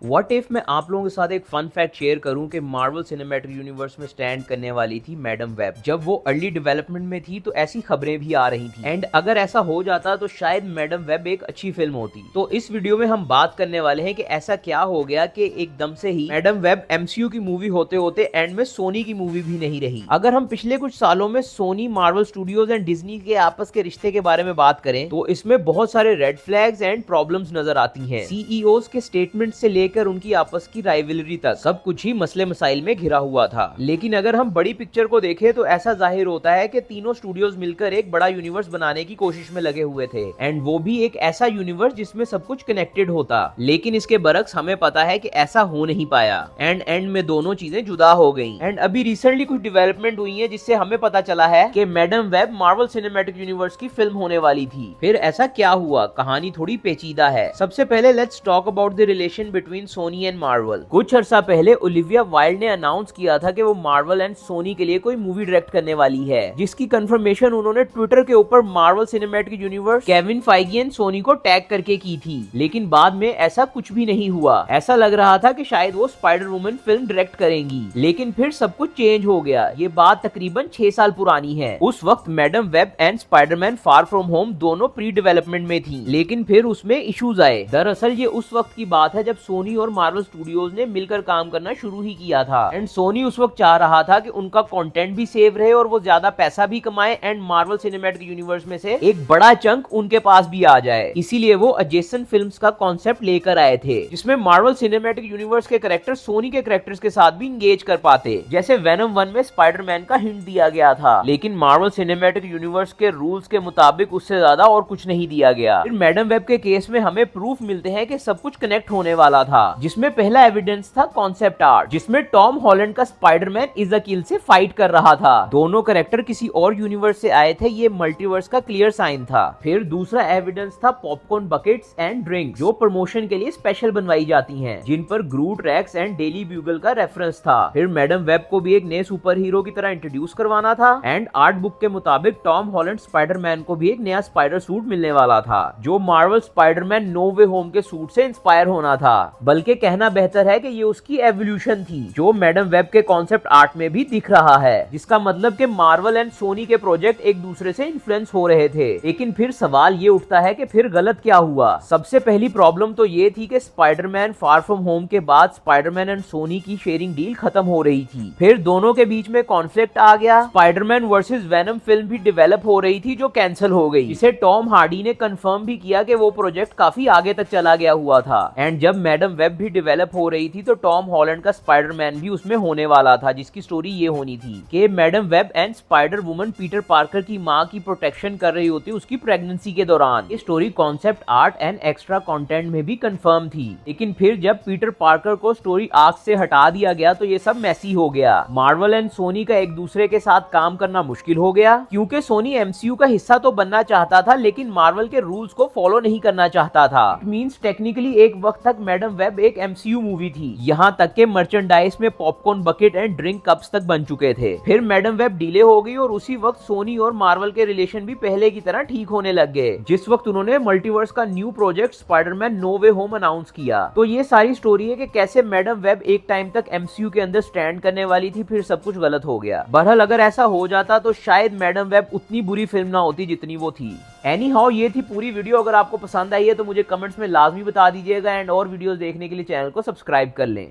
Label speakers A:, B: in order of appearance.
A: What if मैं आप लोगों के साथ एक फन फैक्ट शेयर करूं कि मार्वल सिनेमैटिक यूनिवर्स में स्टैंड करने वाली थी मैडम वेब। जब वो अर्ली डेवलपमेंट में थी तो ऐसी खबरें भी आ रही थी एंड अगर ऐसा हो जाता तो शायद मैडम वेब एक अच्छी फिल्म होती। तो इस वीडियो में हम बात करने वाले हैं कि ऐसा क्या हो गया कि एकदम से ही मैडम वेब एमसीयू की मूवी होते होते एंड में सोनी की मूवी भी नहीं रही। अगर हम पिछले कुछ सालों में Sony, Marvel Studios and Disney के आपस के रिश्ते के बारे में बात करें तो इसमें बहुत सारे रेड फ्लैग्स एंड प्रॉब्लम्स नजर आती हैं। सीईओज के स्टेटमेंट से लेकर उनकी आपस की राइवलरी तक सब कुछ ही मसले मसाइल में घिरा हुआ था। लेकिन अगर हम बड़ी पिक्चर को देखें तो ऐसा जाहिर होता है कि तीनों स्टूडियोज मिलकर एक बड़ा यूनिवर्स बनाने की कोशिश में लगे हुए थे एंड वो भी एक ऐसा यूनिवर्स जिसमें सब कुछ कनेक्टेड होता। लेकिन इसके बरक्स हमें पता है कि ऐसा हो नहीं पाया एंड में दोनों चीजें जुदा हो गई। एंड अभी रिसेंटली कुछ डेवलपमेंट हुई है जिससे हमें पता चला है कि Madame Web Marvel cinematic universe की फिल्म होने वाली थी। फिर ऐसा क्या हुआ, कहानी थोड़ी पेचीदा है। सबसे पहले let's talk about the relation between Sony and Marvel. कुछ अर्सा पहले ओलिविया वाइल्ड ने अनाउंस किया था कि वो मार्वल एंड सोनी के लिए कोई मूवी डायरेक्ट करने वाली है, जिसकी कंफर्मेशन उन्होंने ट्विटर के ऊपर Marvel cinematic universe Kevin Feige and Soni को टैग करके की थी। लेकिन बाद में ऐसा कुछ भी नहीं हुआ। ऐसा लग रहा था कि शायद वो स्पाइडर वुमन फिल्म डायरेक्ट करेंगी, लेकिन फिर सब कुछ चेंज हो गया। ये बात तकरीबन 6 साल पुरानी है। उस वक्त Madame Web and Spiderman far from home दोनों प्री डेवलपमेंट में थी, लेकिन फिर उसमें इश्यूज आए। दरअसल ये उस वक्त की बात है जब सोनी और मार्वल स्टूडियोज ने मिलकर काम करना शुरू ही किया था एंड सोनी उस वक्त चाह रहा था कि उनका कंटेंट भी सेव रहे और वो ज्यादा पैसा भी कमाए एंड मार्वल सिनेमैटिक यूनिवर्स में से एक बड़ा चंक उनके पास भी आ जाए। इसीलिए वो एडजेसेंट फिल्म्स का कॉन्सेप्ट लेकर आए थे जिसमें मार्वल सिनेमैटिक यूनिवर्स के कैरेक्टर सोनी के कैरेक्टर्स के साथ भी इंगेज कर पाते। जैसे वेनम 1 में स्पाइडरमैन का हिंट दिया गया था, लेकिन मार्वल सिनेमैटिक यूनिवर्स के रूल्स के मुताबिक उससे ज्यादा और कुछ नहीं दिया गया। फिर मैडम वेब के केस में हमें प्रूफ मिलते हैं कि सब कुछ कनेक्ट होने वाला था, जिसमें पहला एविडेंस था कॉन्सेप्ट आर्ट, जिसमें टॉम हॉलैंड का स्पाइडरमैन इज़ाकिल से फाइट कर रहा था। दोनों कैरेक्टर किसी और यूनिवर्स से आए थे, ये मल्टीवर्स का क्लियर साइन था। फिर दूसरा एविडेंस था पॉपकॉर्न बकेट्स एंड ड्रिंक, जो प्रमोशन के लिए स्पेशल बनवाई जाती हैं, जिन पर ग्रूट, रेक्स एंड डेली ब्यूगल का रेफरेंस था। फिर मैडम वेब को भी एक नए सुपर हीरो की तरह इंट्रोड्यूस करवाना था एंड आर्ट बुक के मुताबिक टॉम हॉलैंड स्पाइडरमैन को भी एक नया स्पाइडर सूट मिलने वाला था, जो मार्वल स्पाइडरमैन नो वे होम के सूट से इंस्पायर होना था। बल्कि कहना बेहतर है कि ये उसकी एवोल्यूशन थी, जो मैडम वेब के कॉन्सेप्ट आर्ट में भी दिख रहा है, जिसका मतलब कि मार्वल एंड सोनी के प्रोजेक्ट एक दूसरे से इन्फ्लुएंस हो रहे थे। लेकिन फिर सवाल ये उठता है कि फिर गलत क्या हुआ। सबसे पहली प्रॉब्लम तो ये थी कि स्पाइडरमैन फार फ्रॉम होम के बाद स्पाइडरमैन एंड सोनी की शेयरिंग डील खत्म हो रही थी। फिर दोनों के बीच में कॉन्फ्लिक्ट आ गया। स्पाइडरमैन वर्सेस वेनम फिल्म भी डेवलप हो रही थी, जो कैंसिल हो गई, जिसे टॉम हार्डी ने कंफर्म भी किया कि वो प्रोजेक्ट काफी आगे तक चला गया हुआ था। एंड जब मैडम वेब भी डेवलप हो रही थी तो टॉम हॉलैंड का स्पाइडरमैन भी उसमें होने वाला था, जिसकी स्टोरी ये होनी थी कि Madame Web and spider woman Peter Parker की मां की प्रोटेक्शन कर रही होती उसकी प्रेगनेंसी के दौरान। ये story concept art and extra content में भी कंफर्म थी। लेकिन फिर जब पीटर पार्कर को स्टोरी आर्क से हटा दिया गया तो ये सब मैसी हो गया। मार्वल एंड सोनी का एक दूसरे के साथ काम करना मुश्किल हो गया, क्योंकि सोनी एमसीयू का हिस्सा तो बनना चाहता था लेकिन मार्वल के रूल्स को फॉलो नहीं करना चाहता था। इट मींस टेक्निकली एक वक्त तक मैडम वेब एक एमसीयू मूवी थी, यहाँ तक के मर्चेंडाइज में popcorn bucket and drink cups तक बन चुके थे। फिर मैडम वेब डिले हो गई और उसी वक्त सोनी और मार्वल के रिलेशन भी पहले की तरह ठीक होने लग गए, जिस वक्त उन्होंने मल्टीवर्स का न्यू प्रोजेक्ट स्पाइडरमैन नो वे होम अनाउंस किया। तो ये सारी स्टोरी है कि कैसे मैडम वेब एक टाइम तक एमसीयू के अंदर स्टैंड करने वाली थी, फिर सब कुछ गलत हो गया। बहरहाल अगर ऐसा हो जाता तो शायद मैडम वेब उतनी बुरी फिल्म ना होती जितनी वो थी। एनी हाउ ये थी पूरी वीडियो। अगर आपको पसंद आई है तो मुझे कमेंट्स में लाजमी बता दीजिएगा एंड और वीडियोस देखने के लिए चैनल को सब्सक्राइब कर लें।